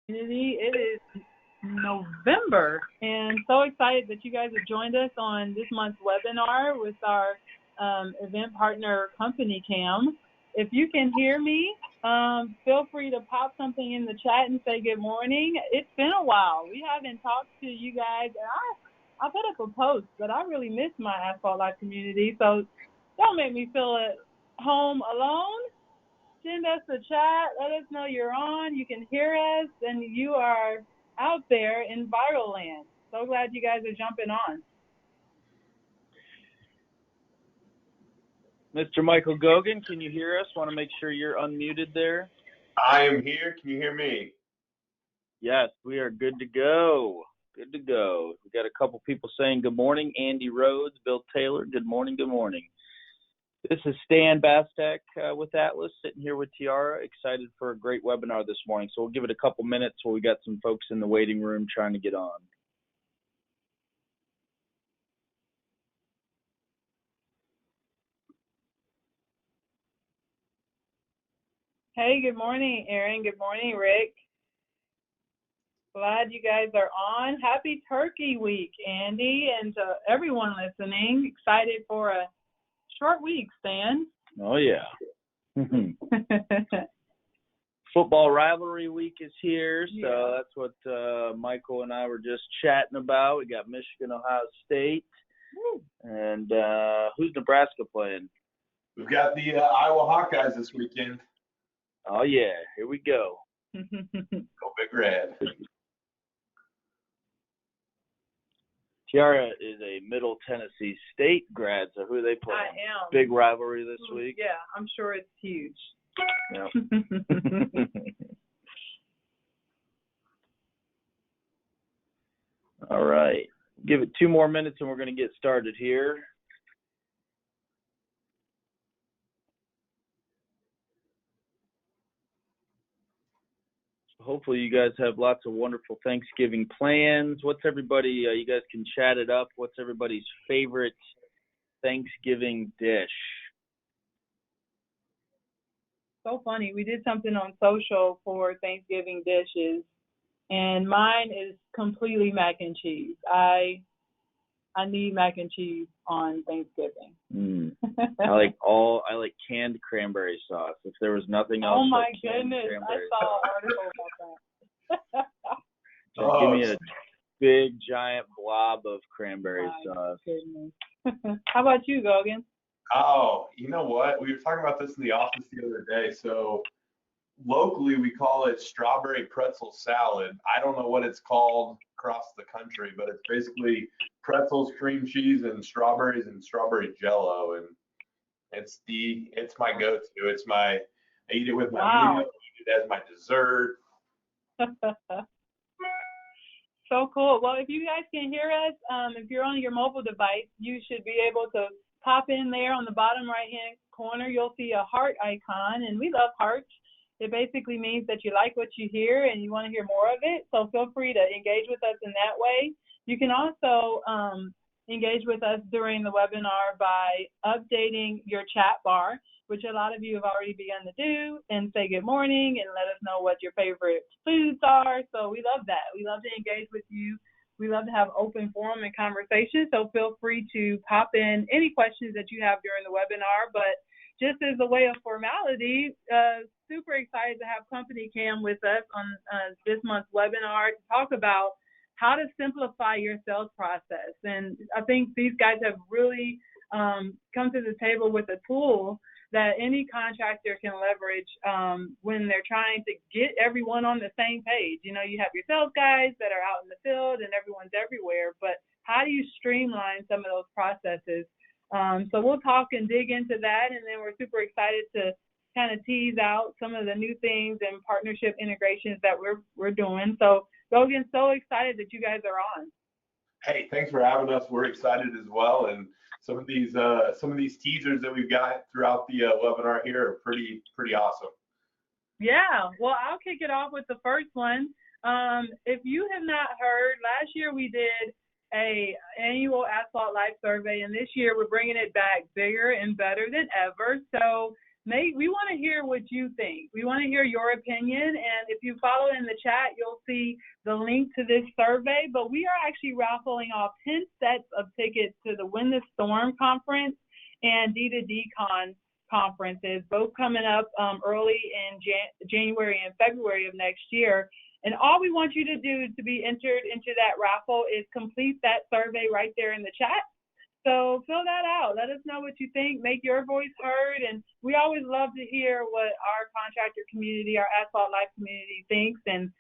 Community. It is November, and so excited that you guys have joined us on this month's webinar with our event partner, CompanyCam. If you can hear me, feel free to pop something in the chat and say good morning. It's been a while. We haven't talked to you guys, and I put up a post, but I really miss my Asphalt Life community, so don't make me feel at home alone. Send us a chat. Let us know you're on. You can hear us, and you are out there in viral land. So glad you guys are jumping on. Mr. Michael Gogan, can you hear us? Want to make sure you're unmuted there. I am here. Can you hear me? Yes, we are good to go. Good to go. We got a couple people saying good morning. Andy Rhodes, Bill Taylor, good morning, good morning. This is Stan Bastek with Atlas, sitting here with Tiara, excited for a great webinar this morning. So we'll give it a couple minutes while we got some folks in the waiting room trying to get on. Hey, good morning, Aaron. Good morning, Rick. Glad you guys are on. Happy Turkey Week, Andy, and to everyone listening. Excited for a short week, Stan. Oh, yeah. Football rivalry week is here, so Yeah. that's what Michael and I were just chatting about. We got Michigan, Ohio State, and who's Nebraska playing? We've got the Iowa Hawkeyes this weekend. Oh, yeah, here we go. Go Big Red. Tiara is a Middle Tennessee State grad, so who are they playing? I am. Big rivalry this week? Yeah, I'm sure it's huge. Yep. All right. Give it 2 more minutes and we're going to get started here. Hopefully you guys have lots of wonderful Thanksgiving plans. What's everybody, you guys can chat it up. What's everybody's favorite Thanksgiving dish? So funny. We did something on social for Thanksgiving dishes, and mine is completely mac and cheese. I need mac and cheese on Thanksgiving. I like canned cranberry sauce. If there was nothing else. Oh my goodness! I saw an article about that. Just give me a big giant blob of cranberry sauce. Goodness. How about you, Gogan? Oh, you know what? We were talking about this in the office the other day. So locally, we call it strawberry pretzel salad. I don't know what it's called across the country, but it's basically pretzels, cream cheese, and strawberries and strawberry jello. And it's my go-to. I eat it with my meal. I eat it as my dessert. So cool. Well, if you guys can hear us, if you're on your mobile device, you should be able to pop in there on the bottom right-hand corner. You'll see a heart icon, and we love hearts. It basically means that you like what you hear and you want to hear more of it. So feel free to engage with us in that way. You can also engage with us during the webinar by updating your chat bar, which a lot of you have already begun to do, and say good morning and let us know what your favorite foods are. So we love that. We love to engage with you. We love to have open forum and conversation. So feel free to pop in any questions that you have during the webinar. But just as a way of formality, super excited to have CompanyCam with us on this month's webinar to talk about how to simplify your sales process. And I think these guys have really come to the table with a tool that any contractor can leverage when they're trying to get everyone on the same page. You know, you have your sales guys that are out in the field and everyone's everywhere, but how do you streamline some of those processes? So we'll talk and dig into that, and then we're super excited to kind of tease out some of the new things and partnership integrations that we're doing. So Logan, so excited that you guys are on. Hey, thanks for having us. We're excited as well, and some of these teasers that we've got throughout the webinar here are pretty awesome. Yeah, well, I'll kick it off with the first one. If you have not heard, last year we did an annual Asphalt Life survey, and this year we're bringing it back bigger and better than ever. So we want to hear what you think. We want to hear your opinion. And if you follow in the chat, you'll see the link to this survey. But we are actually raffling off 10 sets of tickets to the Win the Storm conference and D2D Con conferences, both coming up early in January and February of next year. And all we want you to do to be entered into that raffle is complete that survey right there in the chat. So fill that out. Let us know what you think. Make your voice heard. And we always love to hear what our contractor community, our Asphalt Life community thinks. And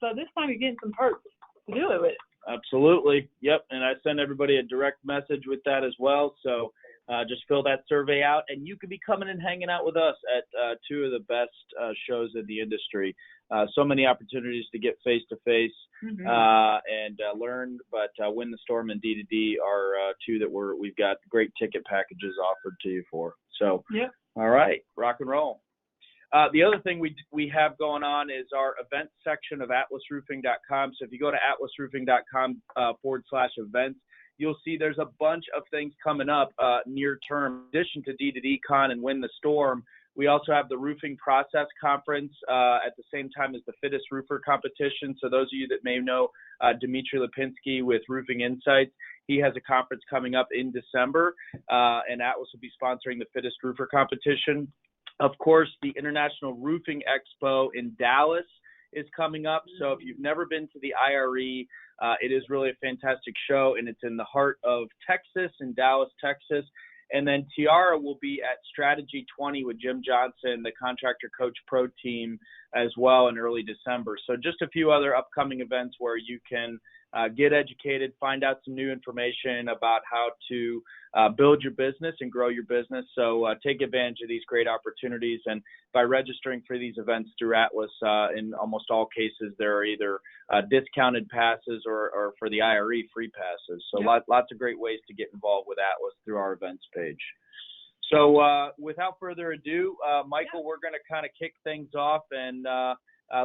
so this time you're getting some perks to do it with. Absolutely. Yep. And I send everybody a direct message with that as well. So just fill that survey out, and you could be coming and hanging out with us at two of the best shows in the industry. So many opportunities to get face-to-face and learn, but Win the Storm and D2D are two that we've got great ticket packages offered to you for. So, yeah. All right, rock and roll. The other thing we have going on is our events section of atlasroofing.com. So if you go to atlasroofing.com /events, you'll see there's a bunch of things coming up near term. In addition to D2D Con and Win the Storm, we also have the Roofing Process Conference at the same time as the Fittest Roofer Competition. So those of you that may know Dimitri Lipinski with Roofing Insights, he has a conference coming up in December, and Atlas will be sponsoring the Fittest Roofer Competition. Of course, the International Roofing Expo in Dallas is coming up. So if you've never been to the IRE, it is really a fantastic show, and it's in the heart of Texas, in Dallas, Texas. And then Tiara will be at Strategy 20 with Jim Johnson, the Contractor Coach Pro team, as well in early December. So just a few other upcoming events where you can get educated, find out some new information about how to build your business and grow your business. So take advantage of these great opportunities. And by registering for these events through Atlas, in almost all cases, there are either discounted passes or for the IRE free passes. So lots of great ways to get involved with Atlas through our events page. So without further ado, Michael, we're going to kind of kick things off and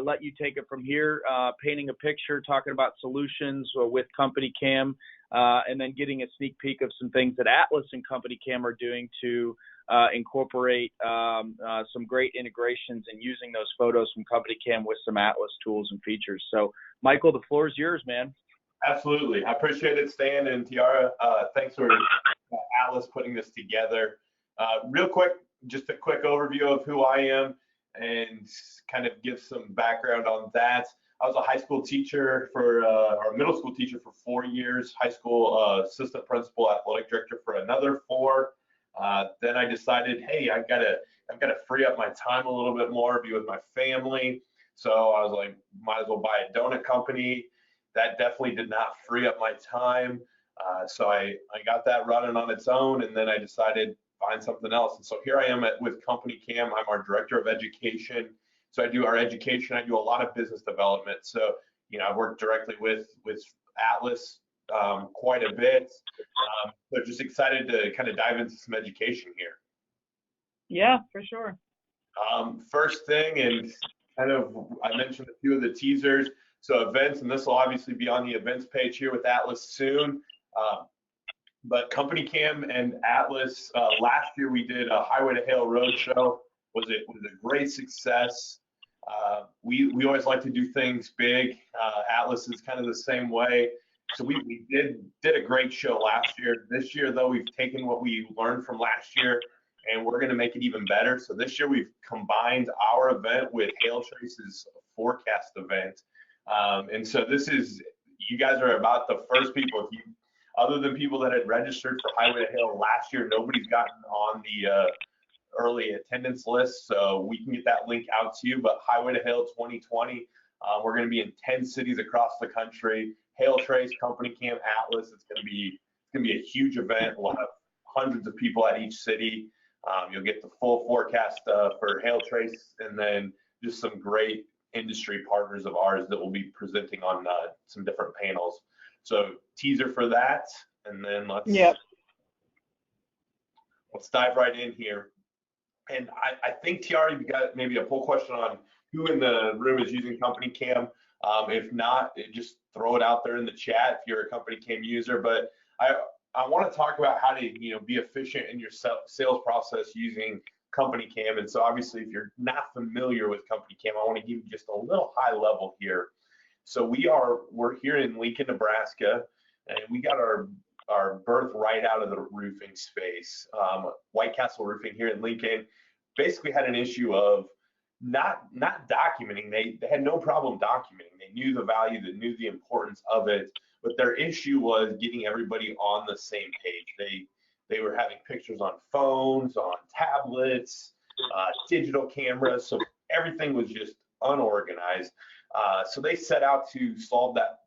let you take it from here, painting a picture, talking about solutions with CompanyCam, and then getting a sneak peek of some things that Atlas and CompanyCam are doing to incorporate some great integrations and using those photos from CompanyCam with some Atlas tools and features. So, Michael, the floor is yours, man. Absolutely. I appreciate it, Stan and Tiara. Thanks for Atlas putting this together. Real quick, just a quick overview of who I am and kind of give some background on that. I was a high school teacher or middle school teacher for 4 years, high school assistant principal, athletic director for another 4. Then I decided, hey, I've got to free up my time a little bit more, be with my family. So I was like, might as well buy a donut company. That definitely did not free up my time. So I got that running on its own, and then I decided find something else. And so here I am with CompanyCam. I'm our director of education. So I do our education. I do a lot of business development. So, I work directly with Atlas quite a bit. So just excited to kind of dive into some education here. Yeah, for sure. First thing, and kind of I mentioned a few of the teasers. So events, and this will obviously be on the events page here with Atlas soon. But CompanyCam and Atlas, last year we did a Highway to Hale Road show. Was a great success. We always like to do things big. Atlas is kind of the same way. So we did a great show last year. This year, though, we've taken what we learned from last year, and we're going to make it even better. So this year we've combined our event with Hail Trace's forecast event. And so you guys are about the first people. Other than people that had registered for Highway to Hale last year, nobody's gotten on the early attendance list, so we can get that link out to you. But Highway to Hale 2020, we're going to be in 10 cities across the country. Hail Trace, CompanyCam, Atlas. It's going to be a huge event. We'll have hundreds of people at each city. You'll get the full forecast for Hail Trace, and then just some great industry partners of ours that will be presenting on some different panels. So teaser for that, and then let's dive right in here. And I think, Tiara, you got maybe a poll question on who in the room is using CompanyCam. If not, just throw it out there in the chat if you're a CompanyCam user. But I want to talk about how to be efficient in your sales process using CompanyCam. And so obviously, if you're not familiar with CompanyCam, I want to give you just a little high level here. So we're here in Lincoln, Nebraska, and we got our birth right out of the roofing space. White Castle Roofing here in Lincoln basically had an issue of not documenting. They had no problem documenting. They knew the value, they knew the importance of it, but their issue was getting everybody on the same page. They were having pictures on phones, on tablets, digital cameras, so everything was just unorganized. So they set out to solve that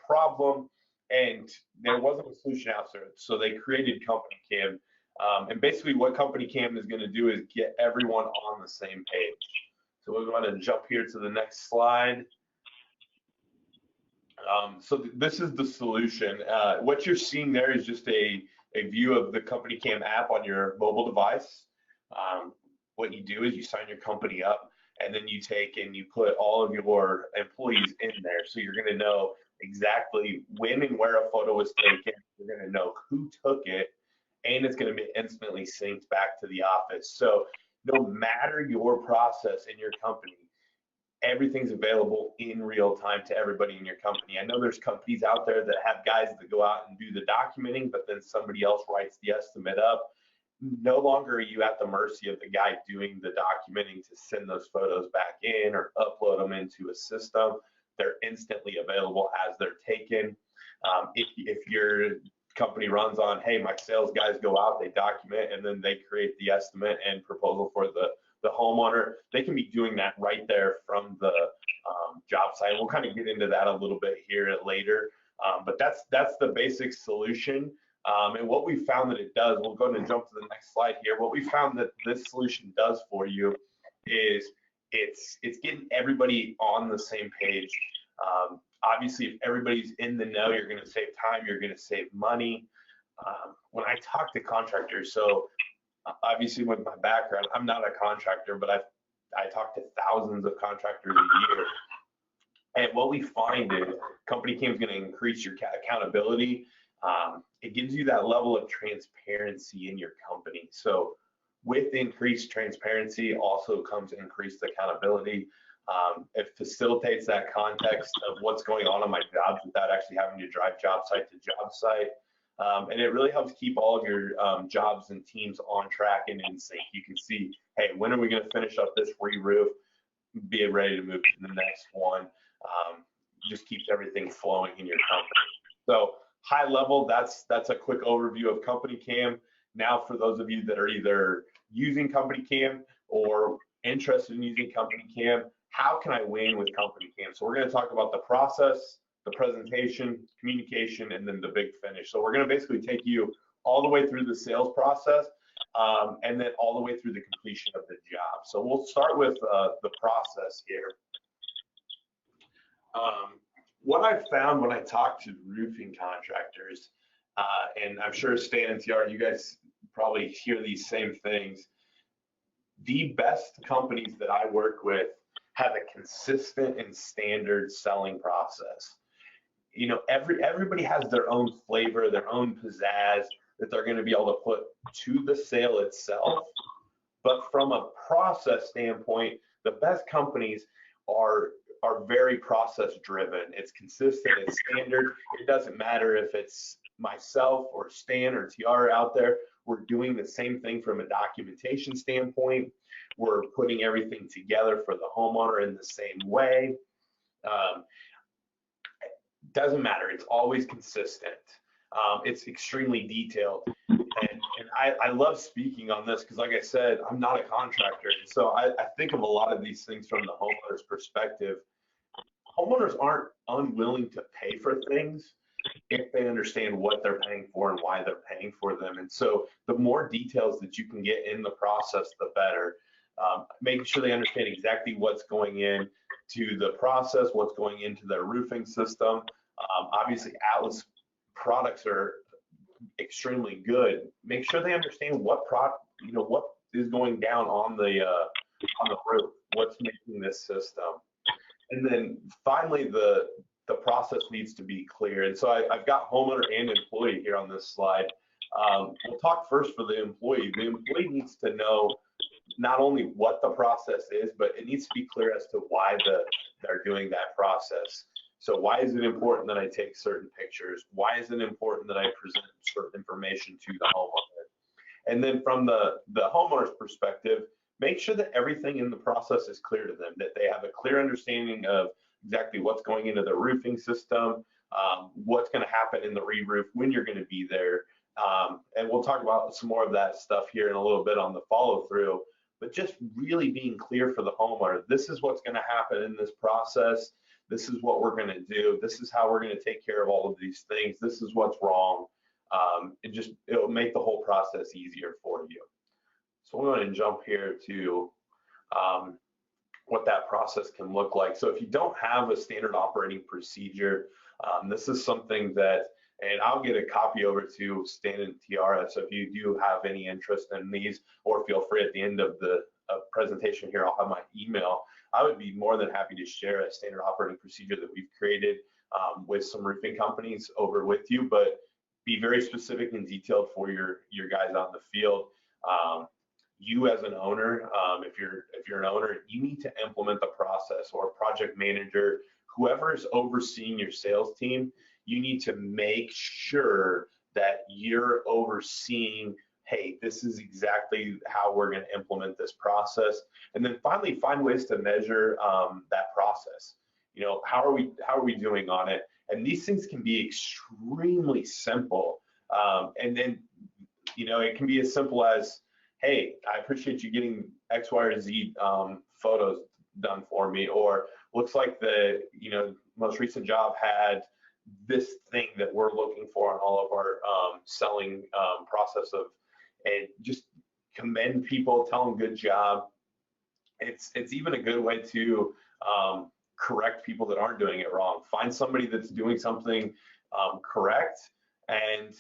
problem, and there wasn't a solution out there. So they created CompanyCam, and basically what CompanyCam is going to do is get everyone on the same page. So we're going to jump here to the next slide. So this is the solution. What you're seeing there is just a view of the CompanyCam app on your mobile device. What you do is you sign your company up, and then you take and you put all of your employees in there. So you're going to know exactly when and where a photo was taken. You're going to know who took it, and it's going to be instantly synced back to the office. So no matter your process in your company, everything's available in real time to everybody in your company. I know there's companies out there that have guys that go out and do the documenting, but then somebody else writes the estimate up. No longer are you at the mercy of the guy doing the documenting to send those photos back in or upload them into a system. They're instantly available as they're taken. If your company runs on, hey, my sales guys go out, they document, and then they create the estimate and proposal for the homeowner, they can be doing that right there from the job site. We'll kind of get into that a little bit here later, but that's the basic solution. And what we found that it does, we'll go ahead and jump to the next slide here. What we found that this solution does for you is it's getting everybody on the same page. Obviously, if everybody's in the know, you're going to save time, you're going to save money. When I talk to contractors, so obviously with my background, I'm not a contractor, but I talk to thousands of contractors a year. And what we find is CompanyCam is going to increase your accountability. It gives you that level of transparency in your company. So with increased transparency also comes increased accountability. It facilitates that context of what's going on my jobs without actually having to drive job site to job site. And it really helps keep all of your jobs and teams on track and in sync. You can see, hey, when are we going to finish up this re-roof? Be ready to move to the next one. Just keeps everything flowing in your company. So high level, that's a quick overview of CompanyCam. Now, for those of you that are either using CompanyCam or interested in using CompanyCam, how can I win with CompanyCam? So we're going to talk about the process, the presentation, communication, and then the big finish. So we're going to basically take you all the way through the sales process, and then all the way through the completion of the job. So we'll start with the process here. What I've found when I talk to roofing contractors, and I'm sure Stan and TR, you guys probably hear these same things. The best companies that I work with have a consistent and standard selling process. You know, everybody has their own flavor, their own pizzazz that they're going to be able to put to the sale itself. But from a process standpoint, the best companies are very process driven. It's consistent, it's standard. It doesn't matter if it's myself or Stan or TR out there. We're doing the same thing from a documentation standpoint. We're putting everything together for the homeowner in the same way. Doesn't matter. It's always consistent. It's extremely detailed. And I love speaking on this because, like I said, I'm not a contractor. And so I think of a lot of these things from the homeowner's perspective. Homeowners aren't unwilling to pay for things if they understand what they're paying for and why they're paying for them. And so the more details that you can get in the process, the better. Making sure they understand exactly what's going in to the process, what's going into their roofing system. Obviously, Atlas products are extremely good. Make sure they understand what what is going down on the roof, what's making this system. And then finally, the process needs to be clear. And so I've got homeowner and employee here on this slide. We'll talk first for the employee. The employee needs to know not only what the process is, but it needs to be clear as to why they're doing that process. So why is it important that I take certain pictures? Why is it important that I present certain information to the homeowner? And then from the homeowner's perspective, make sure that everything in the process is clear to them, that they have a clear understanding of exactly what's going into the roofing system, what's going to happen in the re-roof, when you're going to be there. And we'll talk about some more of that stuff here in a little bit on the follow through, but just really being clear for the homeowner. This is what's going to happen in this process. This is what we're going to do. This is how we're going to take care of all of these things. This is what's wrong. It'll make the whole process easier for you. So we're going to jump here to what that process can look like. So if you don't have a standard operating procedure, this is something that, and I'll get a copy over to Stan and Tiara. So if you do have any interest in these, or feel free at the end of the presentation here, I'll have my email. I would be more than happy to share a standard operating procedure that we've created with some roofing companies over with you, but be very specific and detailed for your guys out in the field. You as an owner, if you're an owner, you need to implement the process, or project manager, whoever is overseeing your sales team, you need to make sure that you're overseeing, hey, this is exactly how we're going to implement this process. And then finally, find ways to measure that process. You know, how are we doing on it? And these things can be extremely simple. And then, you know, it can be as simple as, hey, I appreciate you getting X, Y, or Z photos done for me, or looks like the, you know, most recent job had this thing that we're looking for on all of our selling process of, and just commend people, tell them good job. It's even a good way to correct people that aren't doing it wrong. Find somebody that's doing something correct and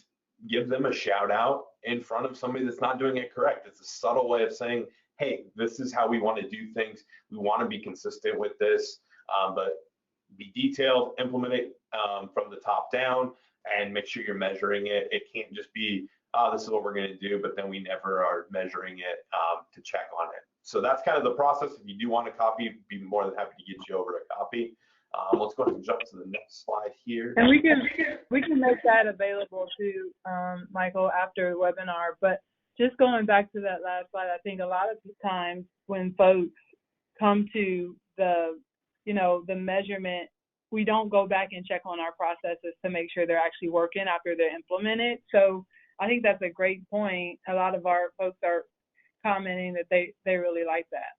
give them a shout out in front of somebody that's not doing it correct. It's a subtle way of saying, hey, this is how we want to do things. We want to be consistent with this, but be detailed, implement it from the top down, and make sure you're measuring it. It can't just be, oh, this is what we're going to do, but then we never are measuring it to check on it. So that's kind of the process. If you do want a copy, be more than happy to get you over a copy. Let's go ahead and jump to the next slide here. And we can make that available to Michael after the webinar. But just going back to that last slide, I think a lot of times when folks come to the, you know, the measurement, we don't go back and check on our processes to make sure they're actually working after they're implemented. So I think that's a great point. A lot of our folks are commenting that they really like that.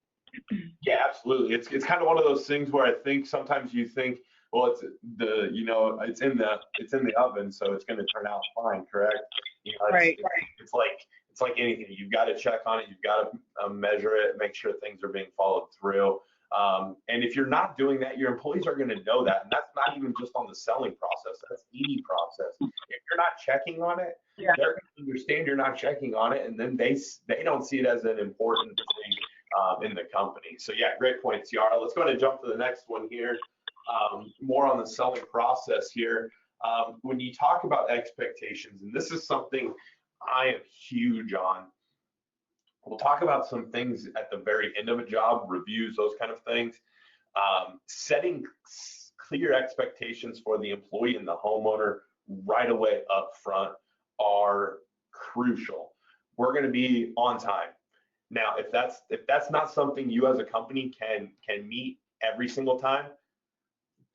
Yeah, absolutely. It's kind of one of those things where I think sometimes you think, well, it's the, you know, it's in the oven, so it's going to turn out fine, correct? You know, it's like anything. You've got to check on it. You've got to measure it, make sure things are being followed through. And if you're not doing that, your employees are going to know that. And that's not even just on the selling process. That's any process. If you're not checking on it, they're going to understand you're not checking on it, and then they don't see it as an important thing in the company. So yeah, great point, Tiara. Let's go ahead and jump to the next one here. More on the selling process here. When you talk about expectations, and this is something I am huge on, we'll talk about some things at the very end of a job, reviews, those kind of things. Setting clear expectations for the employee and the homeowner right away up front are crucial. We're going to be on time. Now, if that's not something you as a company can meet every single time,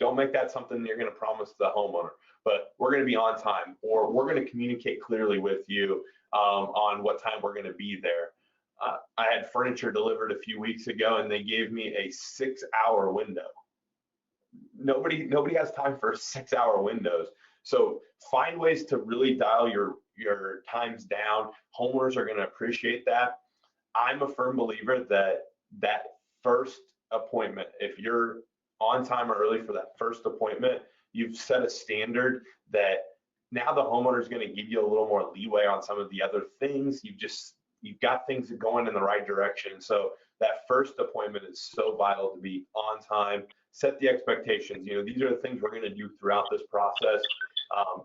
don't make that something you're going to promise the homeowner. But we're going to be on time, or we're going to communicate clearly with you on what time we're going to be there. I had furniture delivered a few weeks ago, and they gave me a 6-hour window. Nobody has time for 6-hour windows. So find ways to really dial your times down. Homeowners are going to appreciate that. I'm a firm believer that first appointment, if you're on time or early for that first appointment, you've set a standard that now the homeowner is going to give you a little more leeway on some of the other things. You've got things going in the right direction. So that first appointment is so vital to be on time. Set the expectations. You know, these are the things we're going to do throughout this process.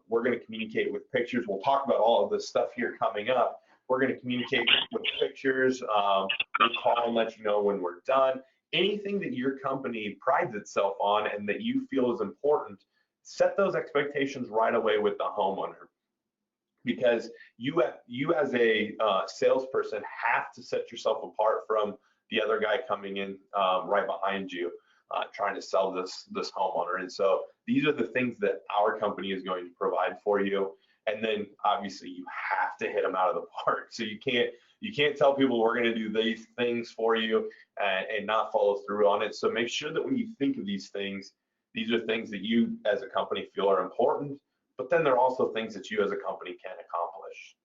We're going to communicate with pictures. We'll talk about all of this stuff here coming up. We're going to communicate with pictures. We'll call and let you know when we're done. Anything that your company prides itself on and that you feel is important, set those expectations right away with the homeowner. Because you as a salesperson have to set yourself apart from the other guy coming in right behind you, trying to sell this homeowner. And so these are the things that our company is going to provide for you. And then obviously you have to hit them out of the park. So you can't tell people we're going to do these things for you and not follow through on it. So make sure that when you think of these things, these are things that you as a company feel are important. But then there are also things that you as a company can accomplish.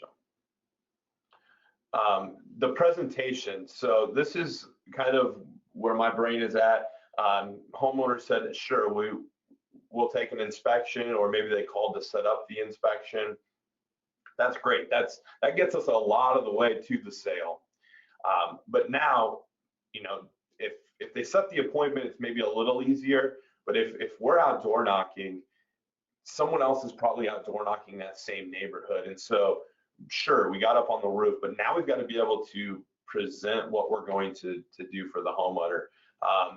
So, the presentation. So this is kind of where my brain is at. Homeowner said, sure, we'll take an inspection, or maybe they called to set up the inspection. That's great. That gets us a lot of the way to the sale. But now, if they set the appointment, it's maybe a little easier. But if we're outdoor knocking, someone else is probably outdoor knocking that same neighborhood. And so, sure, we got up on the roof, but now we've got to be able to present what we're going to do for the homeowner.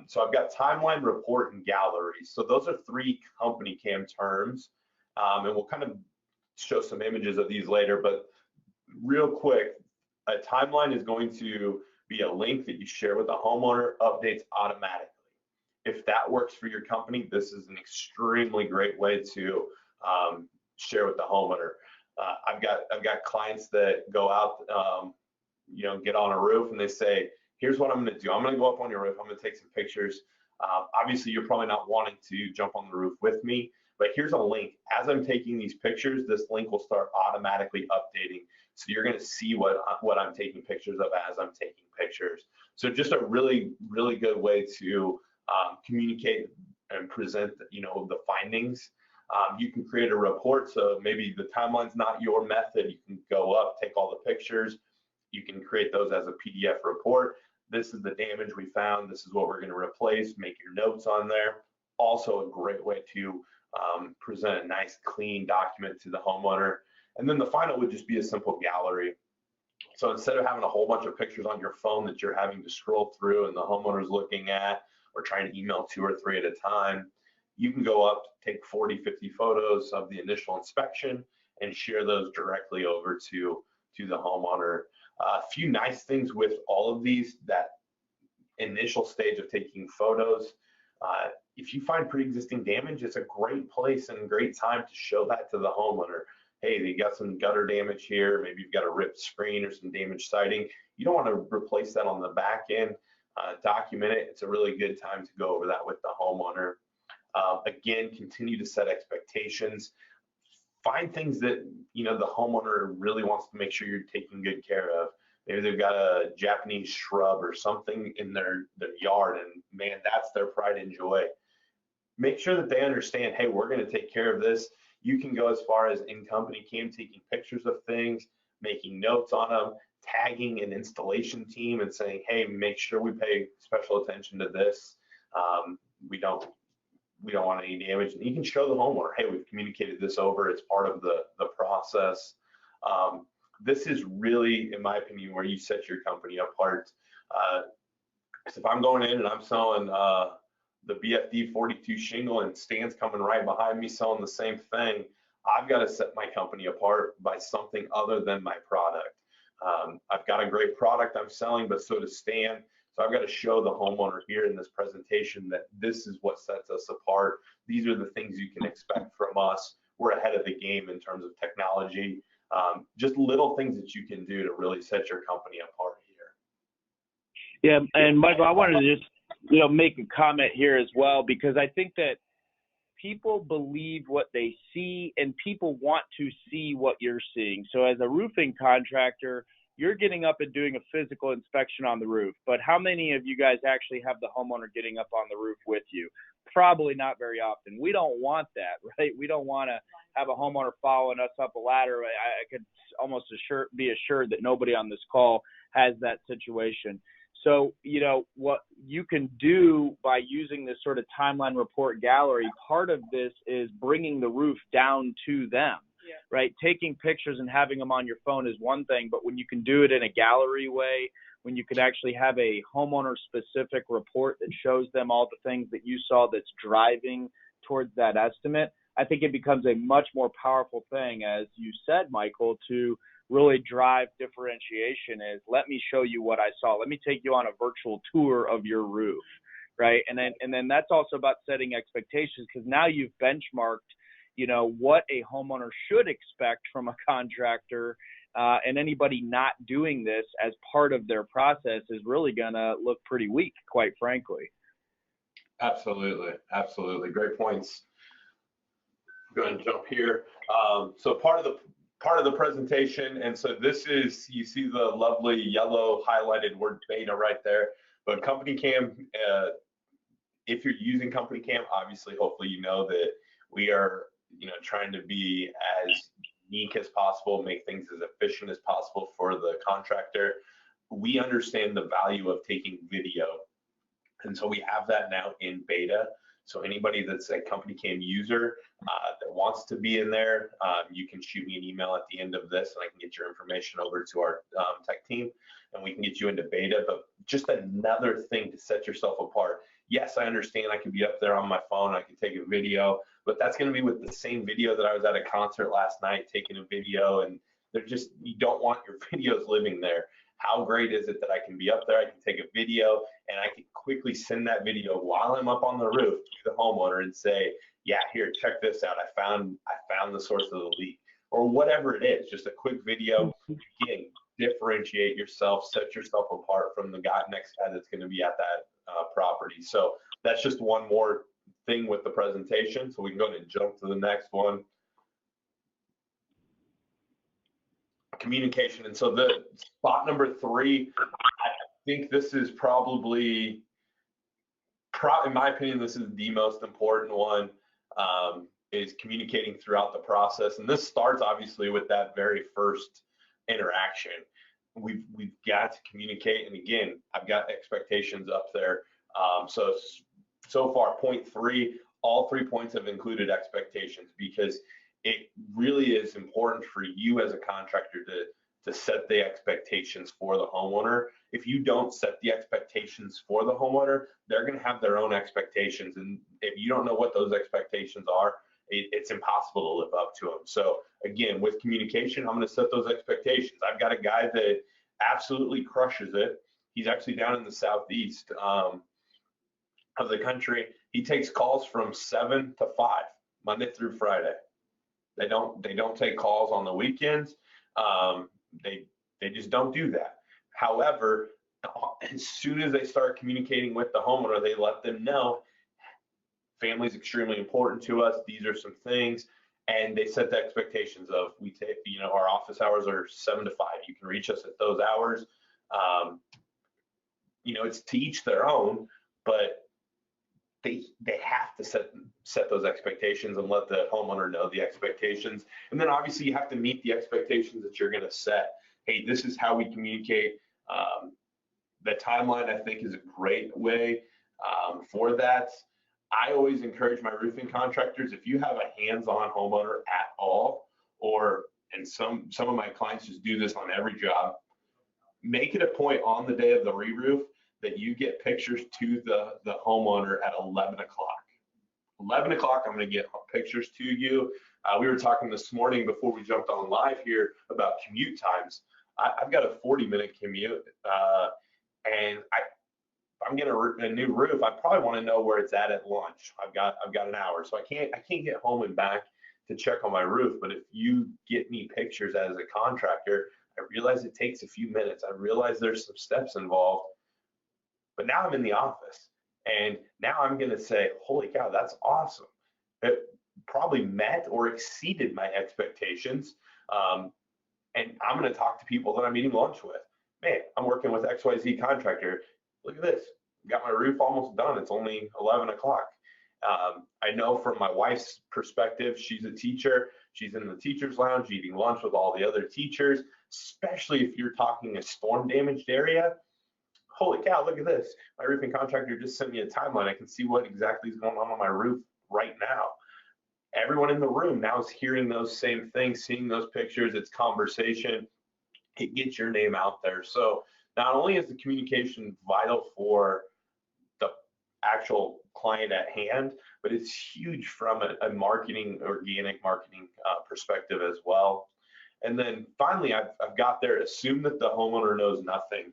So I've got timeline, report, and gallery. So those are 3 CompanyCam terms. And we'll kind of show some images of these later. But real quick, a timeline is going to be a link that you share with the homeowner, updates automatically. If that works for your company, this is an extremely great way to share with the homeowner. I've got clients that go out, get on a roof and they say, here's what I'm going to do. I'm going to go up on your roof. I'm going to take some pictures. Obviously, you're probably not wanting to jump on the roof with me, but here's a link. As I'm taking these pictures, this link will start automatically updating. So you're going to see what I'm taking pictures of as I'm taking pictures. So just a really, really good way to communicate and present, the findings. You can create a report. So maybe the timeline's not your method. You can go up, take all the pictures. You can create those as a PDF report. This is the damage we found. This is what we're going to replace. Make your notes on there. Also a great way to present a nice, clean document to the homeowner. And then the final would just be a simple gallery. So instead of having a whole bunch of pictures on your phone that you're having to scroll through and the homeowner's looking at, or trying to email 2 or 3 at a time, you can go up, take 40, 50 photos of the initial inspection and share those directly over to the homeowner. A few nice things with all of these, that initial stage of taking photos. If you find pre-existing damage, it's a great place and great time to show that to the homeowner. Hey, they got some gutter damage here. Maybe you've got a ripped screen or some damaged siding. You don't want to replace that on the back end. Document it. It's a really good time to go over that with the homeowner. Again, continue to set expectations. Find things that the homeowner really wants to make sure you're taking good care of. Maybe they've got a Japanese shrub or something in their yard, and man, that's their pride and joy. Make sure that they understand, hey, we're going to take care of this. You can go as far as in CompanyCam taking pictures of things, making notes on them, tagging an installation team and saying, hey, make sure we pay special attention to this. We don't want any damage. And you can show the homeowner, hey, we've communicated this over. It's part of the process. This is really, in my opinion, where you set your company apart. So if I'm going in and I'm selling the BFD 42 shingle and Stan's coming right behind me selling the same thing, I've got to set my company apart by something other than my product. I've got a great product I'm selling, but so does Stan. So I've got to show the homeowner here in this presentation that this is what sets us apart. These are the things you can expect from us. We're ahead of the game in terms of technology. Just little things that you can do to really set your company apart here. Yeah, and Michael, I wanted to just make a comment here as well, because I think that people believe what they see and people want to see what you're seeing. So as a roofing contractor, you're getting up and doing a physical inspection on the roof, but how many of you guys actually have the homeowner getting up on the roof with you? Probably not very often. We don't want that, right? We don't want to have a homeowner following us up a ladder. I could almost be assured that nobody on this call has that situation. So, what you can do by using this sort of timeline report gallery, part of this is bringing the roof down to them, right? Taking pictures and having them on your phone is one thing, but when you can do it in a gallery way, when you can actually have a homeowner specific report that shows them all the things that you saw that's driving towards that estimate, I think it becomes a much more powerful thing, as you said, Michael, to really drive differentiation is let me show you what I saw. Let me take you on a virtual tour of your roof, right? And then that's also about setting expectations, because now you've benchmarked, what a homeowner should expect from a contractor, and anybody not doing this as part of their process is really going to look pretty weak, quite frankly. Absolutely. Absolutely. Great points. Go ahead and jump here. So part of the presentation, and so this is, you see the lovely yellow highlighted word beta right there, but CompanyCam, if you're using CompanyCam, obviously, hopefully you know that we are, trying to be as unique as possible, make things as efficient as possible for the contractor. We understand the value of taking video, and so we have that now in beta. So anybody that's a CompanyCam user that wants to be in there, you can shoot me an email at the end of this, and I can get your information over to our tech team, and we can get you into beta. But just another thing to set yourself apart. Yes, I understand I can be up there on my phone, I can take a video, but that's going to be with the same video that I was at a concert last night taking a video, and you don't want your videos living there. How great is it that I can be up there, I can take a video, and I can quickly send that video while I'm up on the roof to the homeowner and say, yeah, here, check this out. I found the source of the leak, or whatever it is, just a quick video. Again, differentiate yourself, set yourself apart from the next guy that's going to be at that property. So that's just one more thing with the presentation. So we can go ahead and jump to the next one. Communication. And so the spot number 3, I think this is probably, in my opinion, this is the most important one, is communicating throughout the process. And this starts obviously with that very first interaction. We've got to communicate. And again, I've got expectations up there. So far, point 3, all 3 points have included expectations, because it really is important for you as a contractor to set the expectations for the homeowner. If you don't set the expectations for the homeowner, they're going to have their own expectations. And if you don't know what those expectations are, it's impossible to live up to them. So again, with communication, I'm going to set those expectations. I've got a guy that absolutely crushes it. He's actually down in the southeast of the country. He takes calls from 7 to 5, Monday through Friday. They don't take calls on the weekends. They just don't do that. However, as soon as they start communicating with the homeowner, they let them know family is extremely important to us. These are some things, and they set the expectations of, we take, our office hours are 7 to 5. You can reach us at those hours. It's to each their own, but they have to set those expectations and let the homeowner know the expectations. And then obviously you have to meet the expectations that you're going to set. Hey, this is how we communicate. The timeline, I think, is a great way for that. I always encourage my roofing contractors, if you have a hands-on homeowner at all, and some of my clients just do this on every job, make it a point on the day of the re-roof that you get pictures to the homeowner at 11 o'clock. 11 o'clock, I'm going to get pictures to you. We were talking this morning before we jumped on live here about commute times. I've got a 40-minute commute, and if I'm getting a new roof, I probably want to know where it's at lunch. I've got an hour, so I can't get home and back to check on my roof. But if you get me pictures as a contractor, I realize it takes a few minutes. I realize there's some steps involved. But now I'm in the office, and now I'm going to say, holy cow, that's awesome. It probably met or exceeded my expectations. And I'm going to talk to people that I'm eating lunch with. Man, I'm working with XYZ contractor. Look at this. Got my roof almost done. It's only 11 o'clock. I know from my wife's perspective, she's a teacher. She's in the teacher's lounge eating lunch with all the other teachers, especially if you're talking a storm damaged area. Holy cow, look at this. My roofing contractor just sent me a timeline. I can see what exactly is going on my roof right now. everyone in the room now is hearing those same things, seeing those pictures, it's conversation, it gets your name out there. So not only is the communication vital for the actual client at hand, but it's huge from a marketing, organic marketing perspective as well. And then finally, I've got there, assume that the homeowner knows nothing.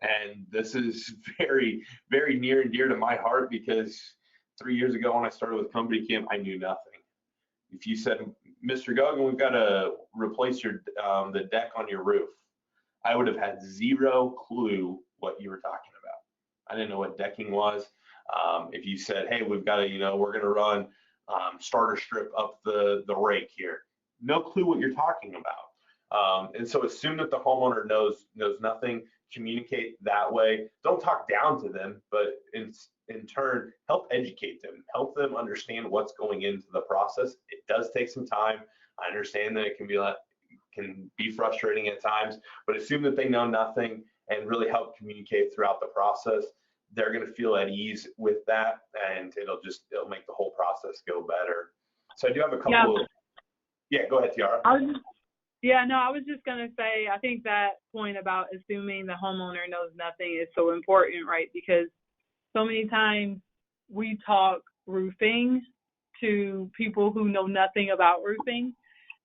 And this is very, very near and dear to my heart because 3 years ago when I started with CompanyCam, I knew nothing. If you said, Mr. Goggin, we've got to replace the deck on your roof, I would have had zero clue what you were talking about. I didn't know what decking was. If you said, hey, we've got to, we're going to run starter strip up the rake here, no clue what you're talking about. And so assume that the homeowner knows nothing, communicate that way. Don't talk down to them, but in turn, help educate them, help them understand what's going into the process. It does take some time. I understand that it can be frustrating at times, but assume that they know nothing and really help communicate throughout the process. They're going to feel at ease with that, and it'll make the whole process go better. So I do have a couple of, go ahead, Tiara. I was just going to say, I think that point about assuming the homeowner knows nothing is so important, right? Because so many times we talk roofing to people who know nothing about roofing.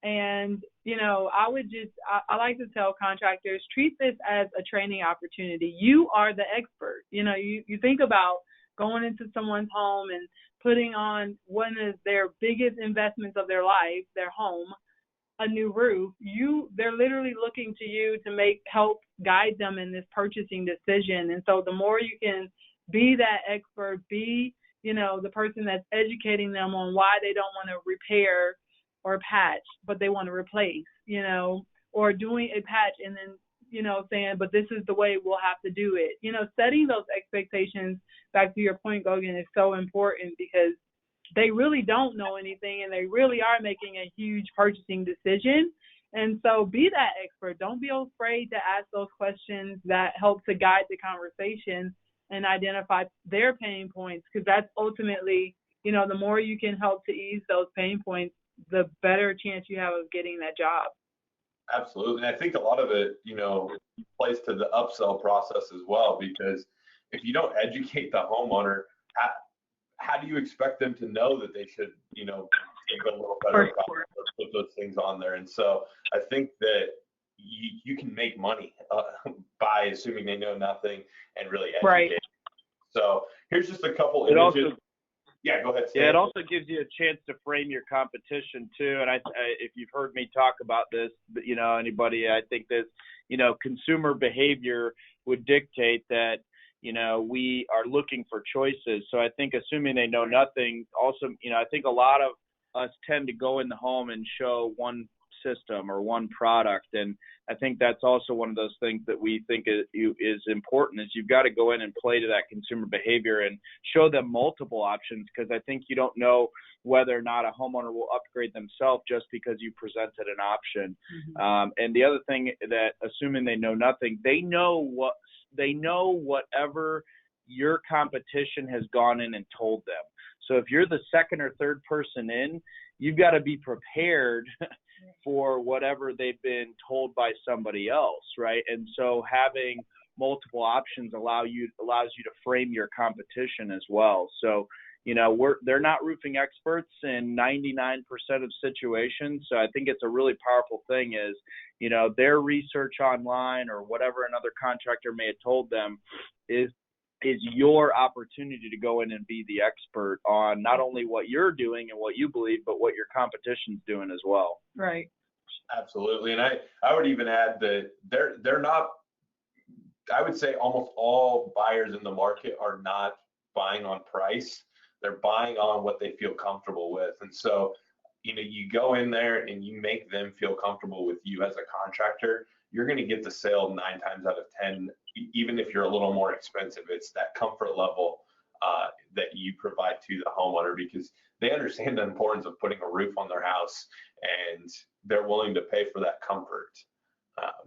And, I like to tell contractors, treat this as a training opportunity. You are the expert. You think about going into someone's home and putting on one of their biggest investments of their life, their home, a new roof. They're literally looking to you to help guide them in this purchasing decision. And so the more you can be that expert, be, the person that's educating them on why they don't want to repair or patch, but they want to replace, or doing a patch and then, saying, but this is the way we'll have to do it. Setting those expectations, back to your point, Goggin, is so important because they really don't know anything and they really are making a huge purchasing decision. And so be that expert. Don't be afraid to ask those questions that help to guide the conversation and identify their pain points, because that's ultimately, the more you can help to ease those pain points, the better chance you have of getting that job. Absolutely. And I think a lot of it, plays to the upsell process as well, because if you don't educate the homeowner, how do you expect them to know that they should, take a little better or put those things on there? And so I think that you can make money by assuming they know nothing and really educate. Right. So here's just a couple images. Go ahead. It also gives you a chance to frame your competition too. And I if you've heard me talk about this, anybody, I think that, consumer behavior would dictate that, we are looking for choices. So I think assuming they know nothing also, I think a lot of us tend to go in the home and show one system or one product. And I think that's also one of those things that we think is important, is you've got to go in and play to that consumer behavior and show them multiple options, because I think you don't know whether or not a homeowner will upgrade themselves just because you presented an option. Mm-hmm. And the other thing, that assuming they know nothing, they know whatever your competition has gone in and told them. So if you're the second or third person in, you've got to be prepared for whatever they've been told by somebody else, right? And so having multiple options allows you to frame your competition as well. So, they're not roofing experts in 99% of situations. So I think it's a really powerful thing is, their research online or whatever another contractor may have told them is your opportunity to go in and be the expert on not only what you're doing and what you believe, but what your competition's doing as well. Right. Absolutely. And I would even add that they're not, I would say almost all buyers in the market are not buying on price. They're buying on what they feel comfortable with. And so, you go in there and you make them feel comfortable with you as a contractor, you're going to get the sale 9 times out of 10, even if you're a little more expensive. It's that comfort level that you provide to the homeowner, because they understand the importance of putting a roof on their house and they're willing to pay for that comfort.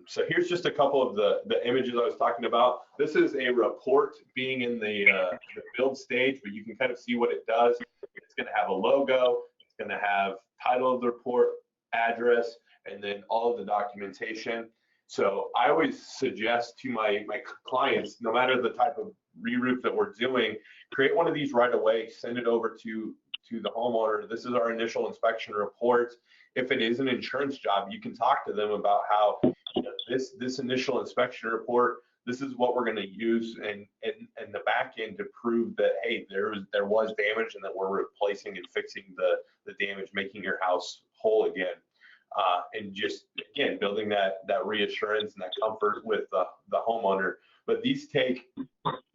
So here's just a couple of the images I was talking about. This is a report being in the build stage, but you can kind of see what it does. It's going to have a logo. It's going to have title of the report, address, and then all of the documentation. So I always suggest to my clients, no matter the type of re-roof that we're doing, create one of these right away, send it over to the homeowner. This is our initial inspection report. If it is an insurance job, you can talk to them about how, you know, this initial inspection report, this is what we're going to use in the back end to prove that, hey, there was damage and that we're replacing and fixing the damage, making your house whole again. And just, again, building that reassurance and that comfort with the homeowner. But these take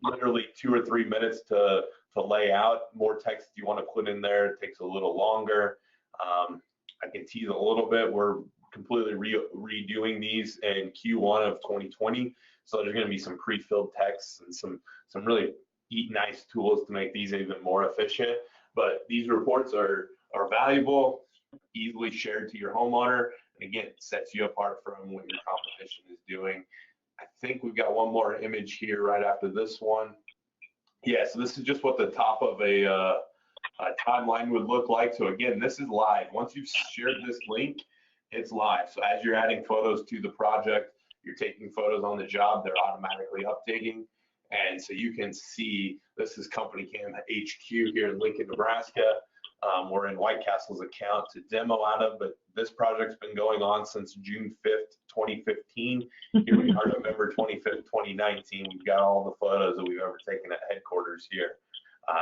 literally 2 or 3 minutes to lay out. More text you want to put in there, it takes a little longer. I can tease a little bit. We're completely redoing these in Q1 of 2020. So there's going to be some pre-filled texts and some really nice tools to make these even more efficient. But these reports are valuable, easily shared to your homeowner, and again, it sets you apart from what your competition is doing. I think we've got one more image here right after this one. Yeah, so this is just what the top of a timeline would look like. So again, this is live. Once you've shared this link, it's live. So as you're adding photos to the project, you're taking photos on the job, they're automatically updating. And so you can see, this is CompanyCam HQ here in Lincoln, Nebraska. We're in White Castle's account to demo out of, but this project's been going on since June 5th, 2015. Here we are, November 25th, 2019. We've got all the photos that we've ever taken at headquarters here.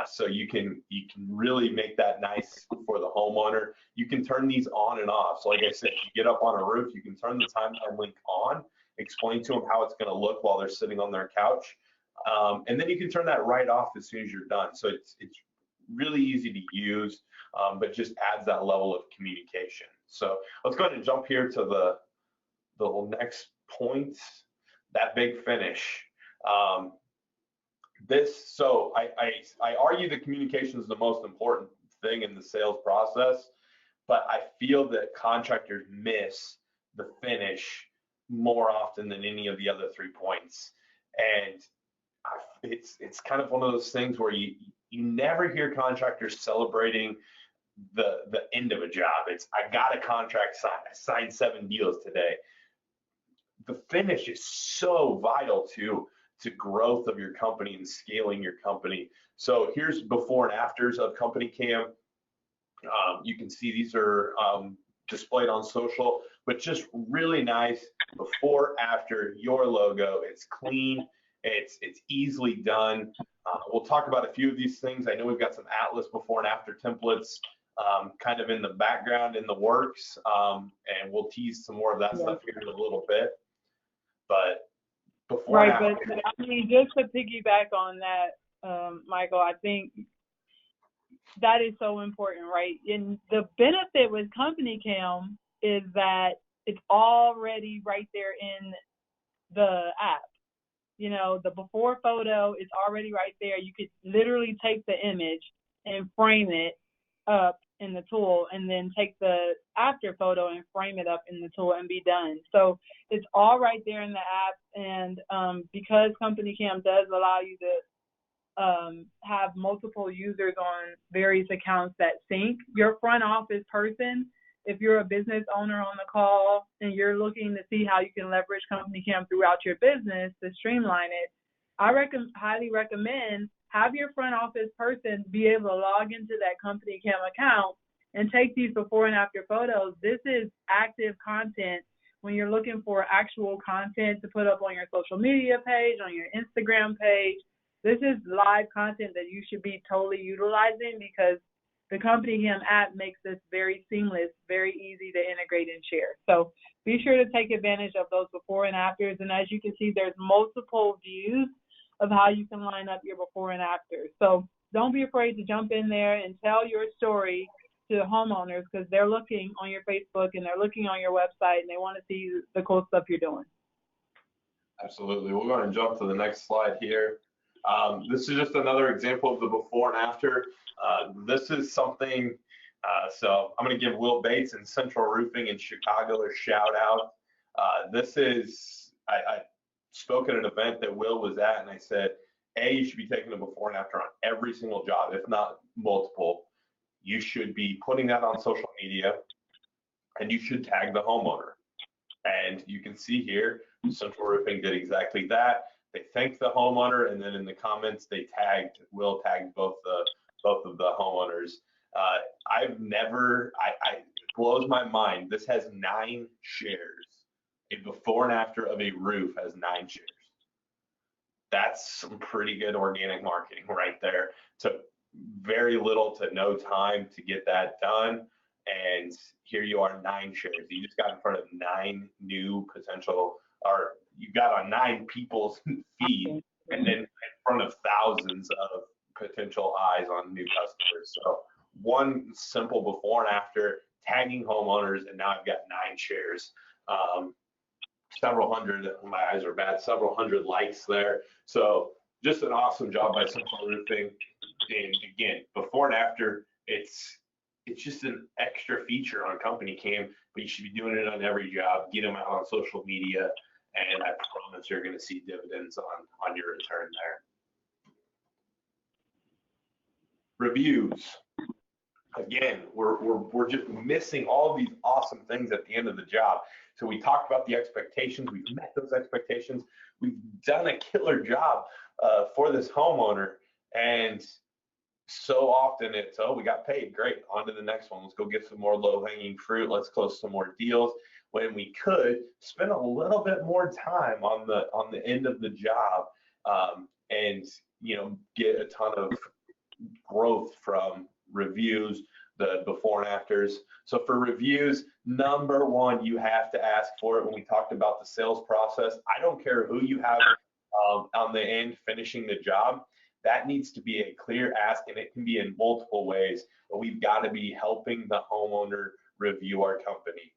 So you can really make that nice for the homeowner. You can turn these on and off. So like I said, you get up on a roof, you can turn the timeline link on, explain to them how it's going to look while they're sitting on their couch. And then you can turn that right off as soon as you're done. So it's really easy to use, but just adds that level of communication. So let's go ahead and jump here to the next point, that big finish. So I argue that communication is the most important thing in the sales process, but I feel that contractors miss the finish more often than any of the other 3 points. And it's kind of one of those things where you never hear contractors celebrating the end of a job. It's, I got a contract signed, I signed 7 deals today. The finish is so vital to growth of your company and scaling your company. So here's before and afters of CompanyCam. You can see these are displayed on social, but just really nice before, after your logo. It's clean, it's easily done. We'll talk about a few of these things. I know we've got some Atlas before and after templates kind of in the background, in the works, and we'll tease some more of that stuff here in a little bit. But before right, but I mean, just to piggyback on that, Michael, I think that is so important, right? And the benefit with CompanyCam is that it's already right there in the app. You know, the before photo is already right there. You could literally take the image and frame it up in the tool, and then take the after photo and frame it up in the tool and be done. So it's all right there in the app. And because CompanyCam does allow you to have multiple users on various accounts that sync, your front office person, if you're a business owner on the call and you're looking to see how you can leverage CompanyCam throughout your business to streamline it, I highly recommend have your front office person be able to log into that CompanyCam account and take these before and after photos. This is active content when you're looking for actual content to put up on your social media page, on your Instagram page. This is live content that you should be totally utilizing, because the CompanyCam app makes this very seamless, very easy to integrate and share. So be sure to take advantage of those before and afters. And as you can see, there's multiple views of how you can line up your before and afters. So don't be afraid to jump in there and tell your story to the homeowners, because they're looking on your Facebook and they're looking on your website and they want to see the cool stuff you're doing. Absolutely. We're going to jump to the next slide here. This is just another example of the before and after. This is something, so I'm going to give Will Bates and Central Roofing in Chicago a shout out. This is, I spoke at an event that Will was at, and I said, A, you should be taking a before and after on every single job, if not multiple. you should be putting that on social media, and you should tag the homeowner. And you can see here, Central Roofing did exactly that. They thanked the homeowner, and then in the comments they Will tagged both of the homeowners. I've never, it blows my mind. This has 9 shares. A before and after of a roof has 9 shares. That's some pretty good organic marketing right there. Took very little to no time to get that done. And here you are, 9 shares. You just got in front of 9 new potential, or you got on 9 people's feed, and then in front of thousands of potential eyes on new customers. So one simple before and after, tagging homeowners, and now I've got 9 shares. Several hundred, my eyes are bad, several hundred likes there. So just an awesome job by Central Roofing. And again, before and after, it's just an extra feature on CompanyCam, but you should be doing it on every job. Get them out on social media, and I promise you're going to see dividends on your return there. Reviews. Again, we're just missing all of these awesome things at the end of the job. So we talked about the expectations. We've met those expectations. We've done a killer job for this homeowner, and so often it's, oh, we got paid, great, on to the next one. Let's go get some more low-hanging fruit. Let's close some more deals. When we could spend a little bit more time on the end of the job, and get a ton of growth from reviews, the before and afters. So for reviews, number one, you have to ask for it. When we talked about the sales process, I don't care who you have on the end finishing the job. That needs to be a clear ask, and it can be in multiple ways. But we've got to be helping the homeowner review our company.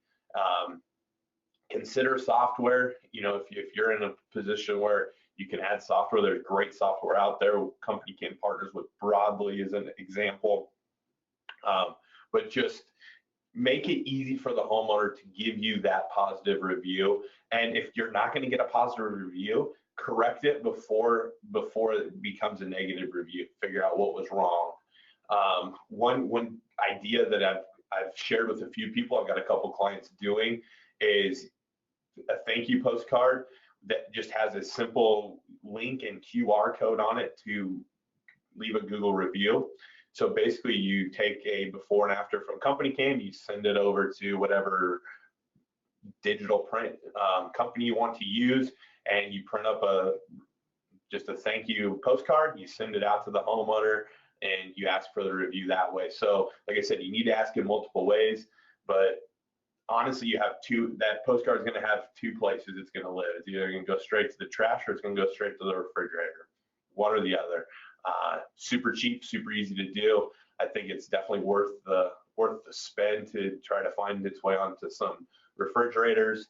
Consider software. If you're in a position where you can add software, there's great software out there. CompanyCam partners with Broadly as an example. But just make it easy for the homeowner to give you that positive review. And if you're not going to get a positive review, correct it before it becomes a negative review. Figure out what was wrong. One idea that I've shared with a few people, I've got a couple clients doing, is a thank you postcard that just has a simple link and QR code on it to leave a Google review. So basically, you take a before and after from CompanyCam, you send it over to whatever digital print company you want to use, and you print up just a thank you postcard. You send it out to the homeowner, and you ask for the review that way. So, like I said, you need to ask in multiple ways, but honestly, you have that postcard is going to have 2 places it's going to live. It's either going to go straight to the trash, or it's going to go straight to the refrigerator. One or the other. Super cheap, super easy to do. I think it's definitely worth the spend to try to find its way onto some refrigerators.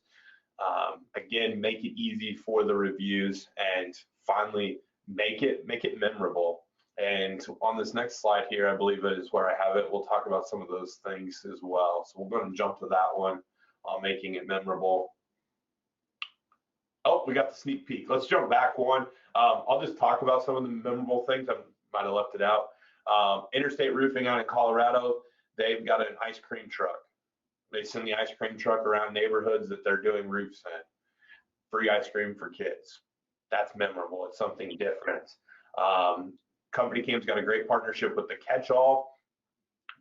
Again, make it easy for the reviews, and finally make it memorable. And on this next slide here, I believe it is where I have it, we'll talk about some of those things as well. So we're going to jump to that one on making it memorable. Oh, we got the sneak peek. Let's jump back one. I'll just talk about some of the memorable things. I might have left it out. Interstate Roofing out in Colorado, they've got an ice cream truck. They send the ice cream truck around neighborhoods that they're doing roofs in. Free ice cream for kids. That's memorable. It's something different. CompanyCam's got a great partnership with the Catch-All.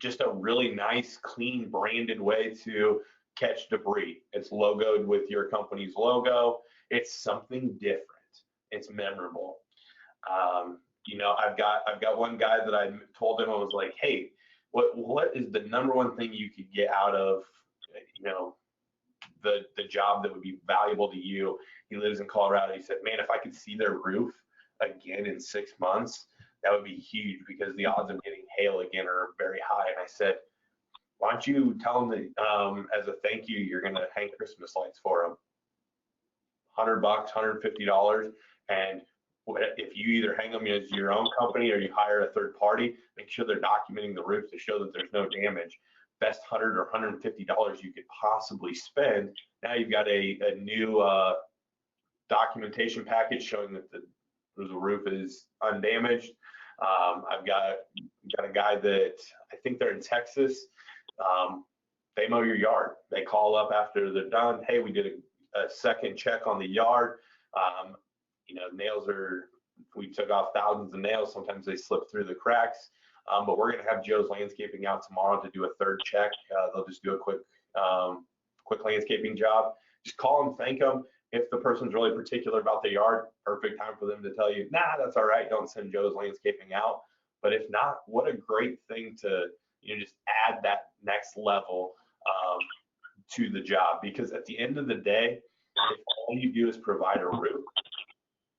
Just a really nice, clean, branded way to catch debris. It's logoed with your company's logo. It's something different. It's memorable. I've got one guy that I told him, I was like, hey, what is the number one thing you could get out of the job that would be valuable to you? He lives in Colorado. He said, man, if I could see their roof again in 6 months, that would be huge, because the odds of getting hail again are very high. And I said, why don't you tell them that as a thank you, you're going to hang Christmas lights for them? $100, $150. And if you either hang them as your own company or you hire a third party, make sure they're documenting the roof to show that there's no damage. Best $100 or $150 you could possibly spend. Now you've got a new documentation package showing that the roof is undamaged. I've got a guy that I think they're in Texas. They mow your yard. They call up after they're done. Hey, we did a second check on the yard. Nails we took off thousands of nails. Sometimes they slip through the cracks. But we're going to have Joe's Landscaping out tomorrow to do a third check. They'll just do a quick landscaping job. Just call them, thank them. If the person's really particular about the yard, perfect time for them to tell you, nah, that's all right, don't send Joe's Landscaping out. But if not, what a great thing to just add that next level to the job. Because at the end of the day, if all you do is provide a roof,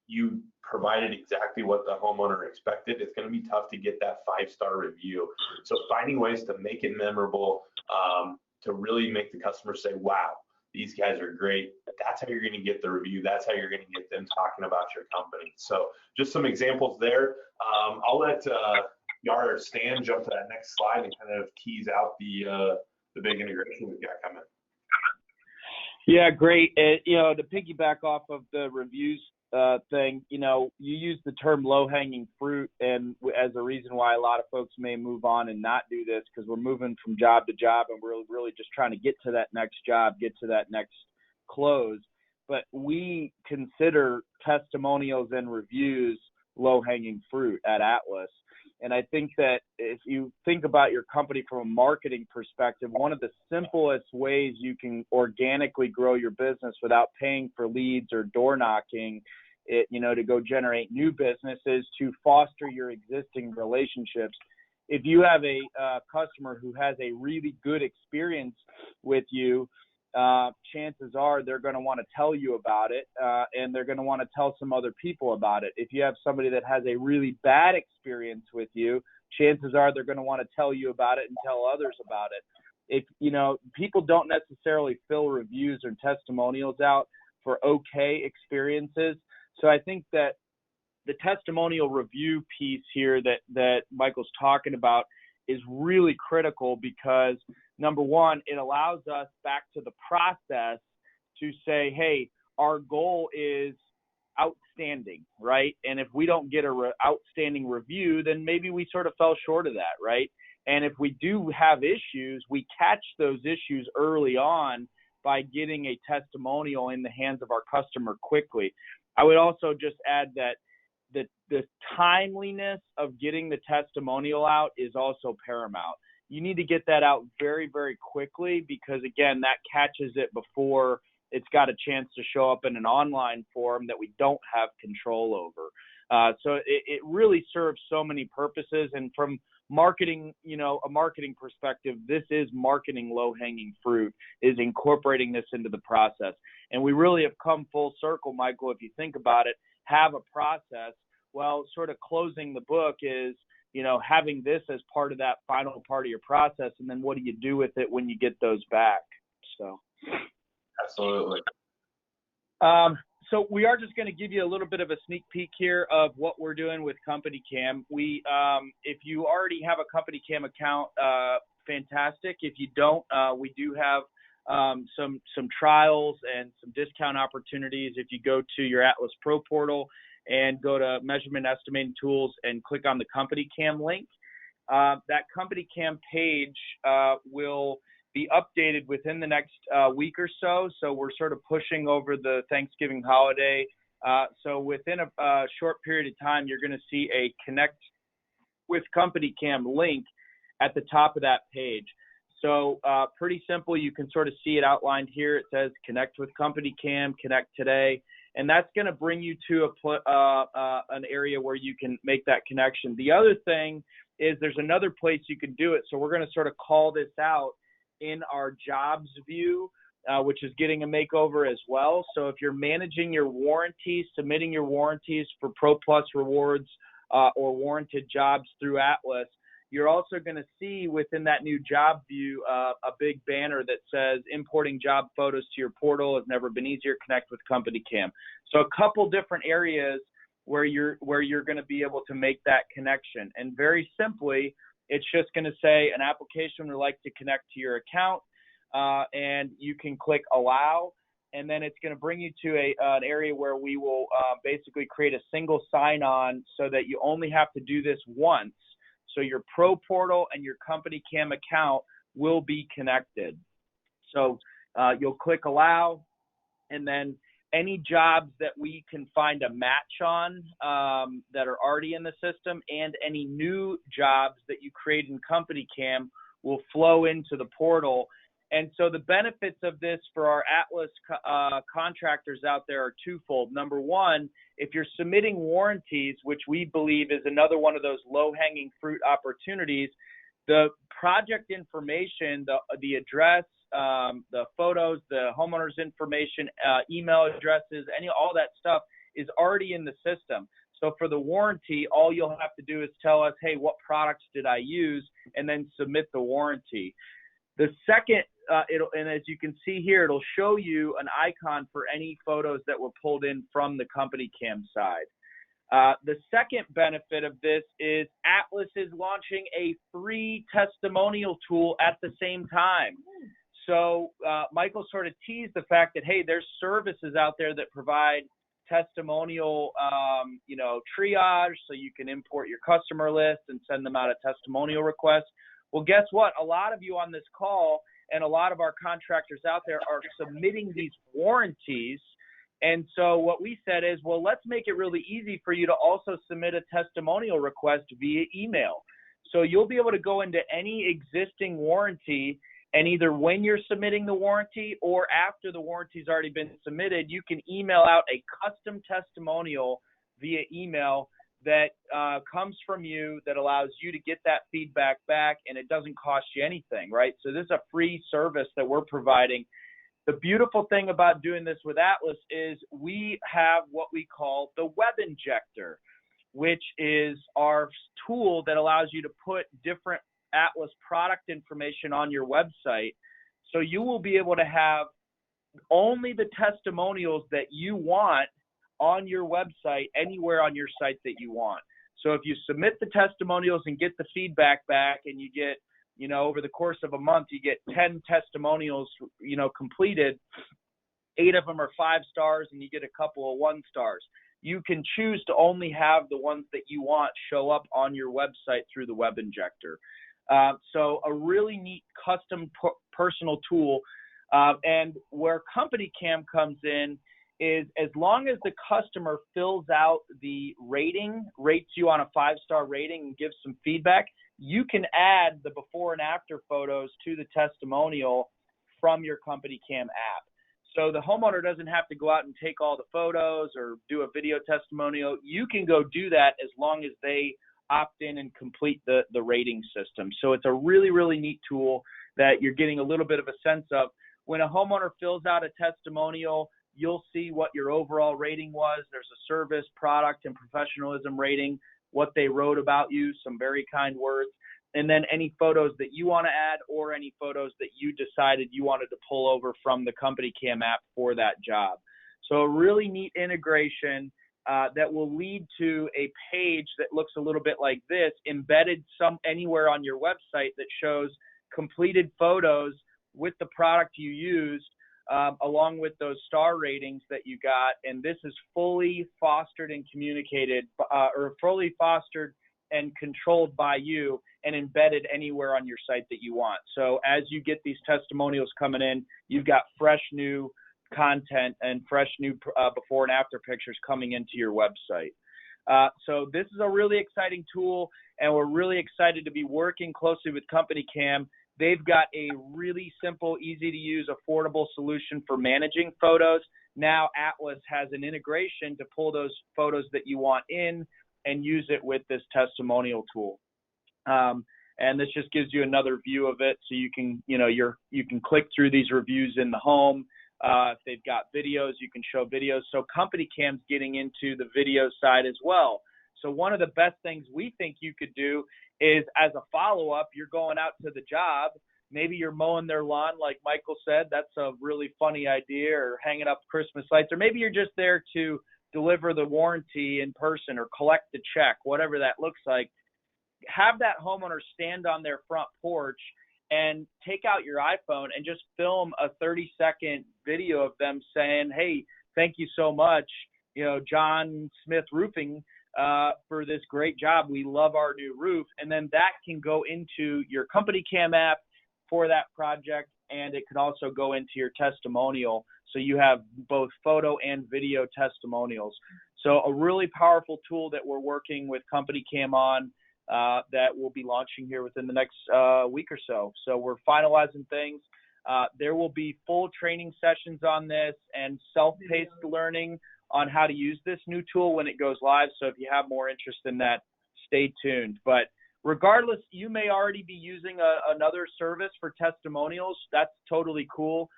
you provided exactly what the homeowner expected. It's going to be tough to get that 5-star review. So finding ways to make it memorable, to really make the customer say, wow, these guys are great. That's how you're going to get the review. That's how you're going to get them talking about your company. So just some examples there. I'll let Yara or Stan jump to that next slide and kind of tease out the big integration we've got coming. Yeah, great. To piggyback off of the reviews thing, you use the term low-hanging fruit, and as a reason why a lot of folks may move on and not do this, because we're moving from job to job and we're really just trying to get to that next job, get to that next close. But we consider testimonials and reviews low-hanging fruit at Atlas. And I think that if you think about your company from a marketing perspective, one of the simplest ways you can organically grow your business without paying for leads or door knocking, to go generate new business, is to foster your existing relationships. If you have a customer who has a really good experience with you, chances are they're going to want to tell you about it, and they're going to want to tell some other people about it. If you have somebody that has a really bad experience with you, chances are they're going to want to tell you about it and tell others about it. If people don't necessarily fill reviews or testimonials out for okay experiences. So I think that the testimonial review piece here that Michael's talking about is really critical, because number one, it allows us back to the process to say, hey, our goal is outstanding, right? And if we don't get a outstanding review, then maybe we sort of fell short of that, right? And if we do have issues, we catch those issues early on by getting a testimonial in the hands of our customer quickly. I would also just add that the timeliness of getting the testimonial out is also paramount. You need to get that out very, very quickly, because, again, that catches it before it's got a chance to show up in an online form that we don't have control over. So it really serves so many purposes. And from marketing, a marketing perspective, this is marketing low-hanging fruit, is incorporating this into the process. And we really have come full circle, Michael, if you think about it, have a process. Well, sort of closing the book is, having this as part of that final part of your process, and then what do you do with it when you get those back? So, absolutely. So we are just going to give you a little bit of a sneak peek here of what we're doing with CompanyCam. We, if you already have a CompanyCam account, fantastic. If you don't, we do have some trials and some discount opportunities. If you go to your Atlas Pro portal and go to Measurement Estimating Tools and click on the CompanyCam link, that CompanyCam page will be updated within the next week or so. So we're sort of pushing over the Thanksgiving holiday. So within a short period of time, you're going to see a Connect with CompanyCam link at the top of that page. So pretty simple. You can sort of see it outlined here. It says Connect with CompanyCam, connect today. And that's going to bring you to an area where you can make that connection. The other thing is there's another place you can do it. So we're going to sort of call this out in our jobs view, which is getting a makeover as well. So if you're managing your warranties, submitting your warranties for Pro Plus rewards or warranted jobs through Atlas, you're also going to see within that new job view a big banner that says importing job photos to your portal has never been easier. Connect with CompanyCam. So a couple different areas where you're going to be able to make that connection. And very simply, it's just going to say an application would like to connect to your account, and you can click allow. And then it's going to bring you to an area where we will basically create a single sign-on so that you only have to do this once. So your pro portal and your CompanyCam account will be connected. So you'll click allow, and then any jobs that we can find a match on that are already in the system, and any new jobs that you create in CompanyCam will flow into the portal. And so the benefits of this for our Atlas contractors out there are twofold. Number one, if you're submitting warranties, which we believe is another one of those low-hanging fruit opportunities, the project information, the address, the photos, the homeowner's information, email addresses, all that stuff is already in the system. So for the warranty, all you'll have to do is tell us, hey, what products did I use, and then submit the warranty. The second, and as you can see here, it'll show you an icon for any photos that were pulled in from the CompanyCam side. The second benefit of this is Atlas is launching a free testimonial tool at the same time. So Michael sort of teased the fact that, hey, there's services out there that provide testimonial, triage, so you can import your customer list and send them out a testimonial request. Well, guess what? A lot of you on this call and a lot of our contractors out there are submitting these warranties. And so what we said is, well, let's make it really easy for you to also submit a testimonial request via email. So you'll be able to go into any existing warranty, and either when you're submitting the warranty or after the warranty's already been submitted, you can email out a custom testimonial via email that comes from you, that allows you to get that feedback back, and it doesn't cost you anything, right? So this is a free service that we're providing. The beautiful thing about doing this with Atlas is we have what we call the Web Injector, which is our tool that allows you to put different Atlas product information on your website. So you will be able to have only the testimonials that you want on your website, anywhere on your site that you want. So if you submit the testimonials and get the feedback back, and you get, over the course of a month, you get 10 testimonials, completed, 8 of them are 5 stars, and you get a couple of 1 stars. You can choose to only have the ones that you want show up on your website through the Web Injector. So a really neat custom personal tool. And where CompanyCam comes in is, as long as the customer fills out the rating, rates you on a 5-star rating, and gives some feedback, you can add the before and after photos to the testimonial from your CompanyCam app. So the homeowner doesn't have to go out and take all the photos or do a video testimonial. You can go do that as long as they opt in and complete the rating system. So it's a really, really neat tool that you're getting a little bit of a sense of. When a homeowner fills out a testimonial, you'll see what your overall rating was. There's a service, product, and professionalism rating, what they wrote about you, some very kind words, and then any photos that you want to add, or any photos that you decided you wanted to pull over from the CompanyCam app for that job. So a really neat integration that will lead to a page that looks a little bit like this, embedded anywhere on your website, that shows completed photos with the product you used, along with those star ratings that you got. And this is fully fostered and communicated, or fully fostered and controlled by you, and embedded anywhere on your site that you want. So as you get these testimonials coming in, you've got fresh new content and fresh new before and after pictures coming into your website. So this is a really exciting tool, and we're really excited to be working closely with CompanyCam. They've got a really simple, easy to use, affordable solution for managing photos. Now Atlas has an integration to pull those photos that you want in and use it with this testimonial tool. And this just gives you another view of it, so you can, you can click through these reviews in the home. If they've got videos, you can show videos. So CompanyCam's getting into the video side as well. So one of the best things we think you could do is, as a follow-up, you're going out to the job. Maybe you're mowing their lawn, like Michael said. That's a really funny idea, or hanging up Christmas lights. Or maybe you're just there to deliver the warranty in person or collect the check, whatever that looks like. Have that homeowner stand on their front porch and take out your iPhone and just film a 30-second video of them saying, hey, thank you so much, John Smith Roofing, for this great job. We love our new roof. And then that can go into your CompanyCam app for that project, and it can also go into your testimonial. So you have both photo and video testimonials. So a really powerful tool that we're working with CompanyCam on that we'll be launching here within the next week or so. So we're finalizing things. There will be full training sessions on this and self-paced learning on how to use this new tool when it goes live. So if you have more interest in that, stay tuned. But regardless, you may already be using another service for testimonials. That's totally cool.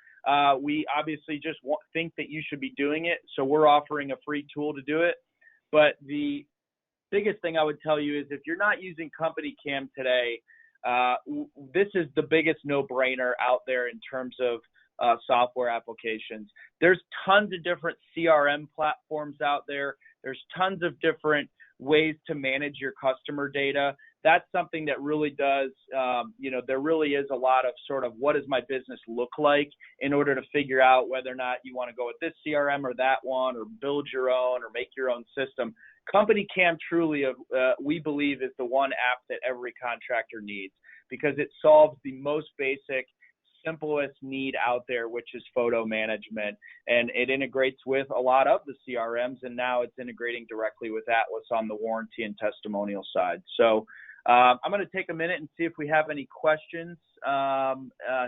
We obviously just think that you should be doing it. So we're offering a free tool to do it. But the biggest thing I would tell you is if you're not using CompanyCam today, this is the biggest no-brainer out there in terms of software applications. There's tons of different CRM platforms out there. There's tons of different ways to manage your customer data. That's something that really does, there really is a lot of sort of what does my business look like in order to figure out whether or not you want to go with this CRM or that one or build your own or make your own system. CompanyCam truly, we believe, is the one app that every contractor needs because it solves the most basic, simplest need out there, which is photo management. And it integrates with a lot of the CRMs, and now it's integrating directly with Atlas on the warranty and testimonial side. So I'm going to take a minute and see if we have any questions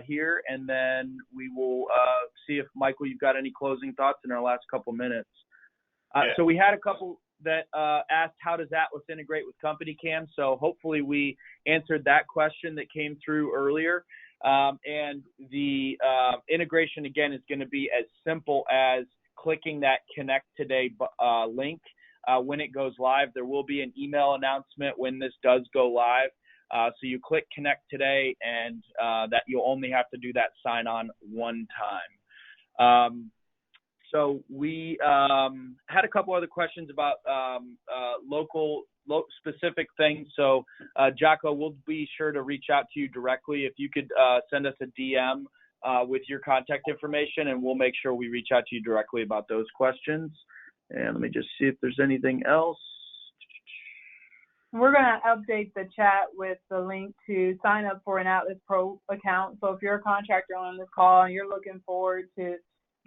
here, and then we will see if, Michael, you've got any closing thoughts in our last couple minutes. So we had a couple that asked, how does Atlas integrate with CompanyCam? So hopefully we answered that question that came through earlier. And the integration, again, is going to be as simple as clicking that Connect Today link. When it goes live, there will be an email announcement when this does go live. So you click Connect Today, and that you'll only have to do that sign on one time. So we had a couple other questions about local specific things. So Jocko, we'll be sure to reach out to you directly. If you could send us a DM with your contact information, and we'll make sure we reach out to you directly about those questions. And let me just see if there's anything else. We're going to update the chat with the link to sign up for an Atlas Pro account. So if you're a contractor on this call and you're looking forward to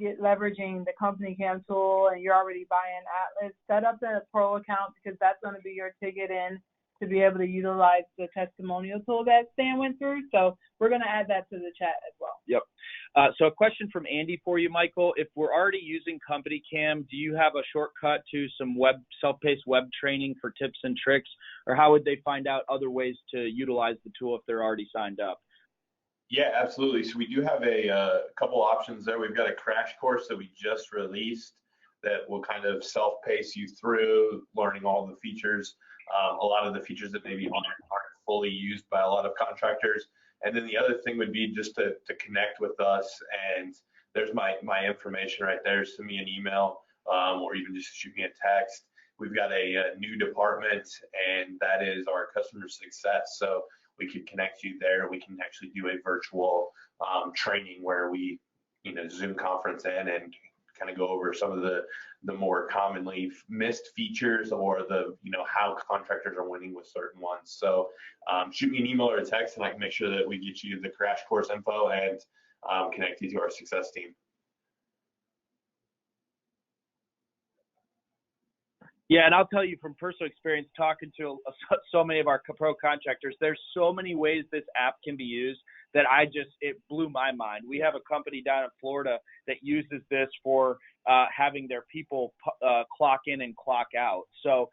leveraging the CompanyCam tool and you're already buying Atlas, set up a Pro account because that's going to be your ticket in to be able to utilize the testimonial tool that Stan went through. So we're going to add that to the chat as well. Yep. So a question from Andy for you, Michael. If we're already using CompanyCam, do you have a shortcut to some self-paced web training for tips and tricks, or how would they find out other ways to utilize the tool if they're already signed up? Yeah, absolutely. So we do have a couple options there. We've got a crash course that we just released that will kind of self-pace you through learning all the features, a lot of the features that maybe aren't fully used by a lot of contractors. And then the other thing would be just to connect with us, and there's my information right there. Send me an email or even just shoot me a text. We've got a new department, and that is our customer success. So we can connect you there. We can actually do a virtual training where we, Zoom conference in and kind of go over some of the more commonly missed features or the, how contractors are winning with certain ones. So shoot me an email or a text, and I can make sure that we get you the crash course info and connect you to our success team. Yeah, and I'll tell you from personal experience talking to so many of our pro contractors, there's so many ways this app can be used that it blew my mind. We have a company down in Florida that uses this for having their people clock in and clock out. So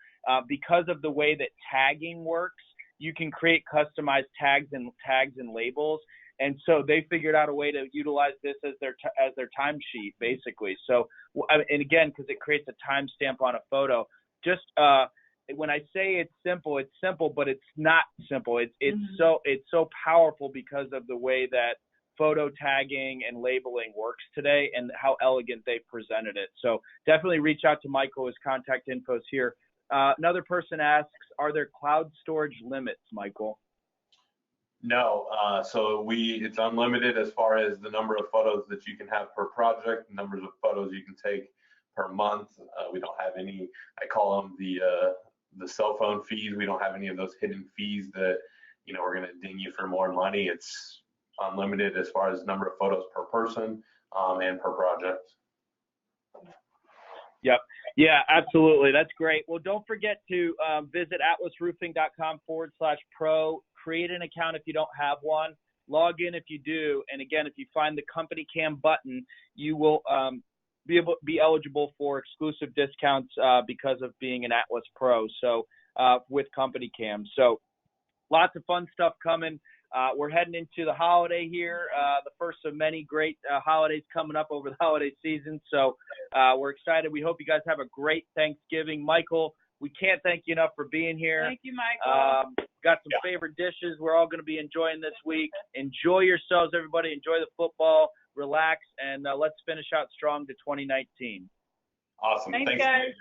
because of the way that tagging works, you can create customized tags and labels. And so they figured out a way to utilize this as their timesheet, basically. So, and again, because it creates a timestamp on a photo. Just when I say it's simple, but it's not simple. It's so powerful because of the way that photo tagging and labeling works today and how elegant they presented it. So definitely reach out to Michael. His contact info is here. Another person asks, are there cloud storage limits, Michael? No, so it's unlimited as far as the number of photos that you can have per project, the numbers of photos you can take per month. We don't have any, I call them the the cell phone fees. We don't have any of those hidden fees that, we're going to ding you for more money. It's unlimited as far as number of photos per person and per project. Yep. Yeah, absolutely. That's great. Well, don't forget to visit atlasroofing.com/pro. Create an account if you don't have one. Log in if you do. And again, if you find the CompanyCam button, you will be eligible for exclusive discounts because of being an Atlas Pro. So with CompanyCam. So lots of fun stuff coming. We're heading into the holiday here, the first of many great holidays coming up over the holiday season. So we're excited. We hope you guys have a great Thanksgiving. Michael, we can't thank you enough for being here. Thank you, Michael. Got some favorite dishes we're all going to be enjoying this week. Enjoy yourselves, everybody. Enjoy the football. Relax, and let's finish out strong to 2019. Awesome. Thanks guys.